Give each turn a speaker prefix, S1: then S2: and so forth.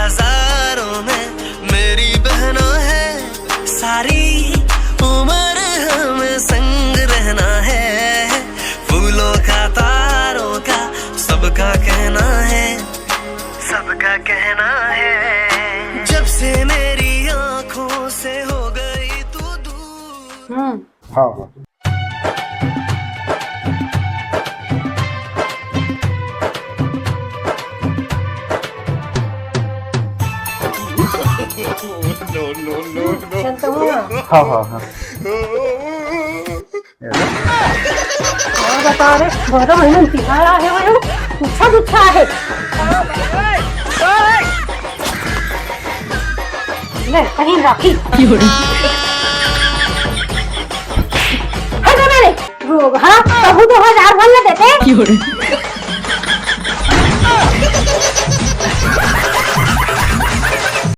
S1: बाजारों में मेरी बहनों है, सारी उम्र हमें संग रहना है। फूलों का तारों का सबका कहना है, सबका कहना है। जब से मेरी आंखों से हो गई तू दूर।
S2: हाँ हाँ
S3: शांत हो ना.
S2: हाँ हाँ हाँ
S3: बता रे, बरं म्हणून तिहाळा आहे म्हणून तुझा दुःख आहे. ले कहीं राखी रोग हा प्रभु 2000 भरले देते.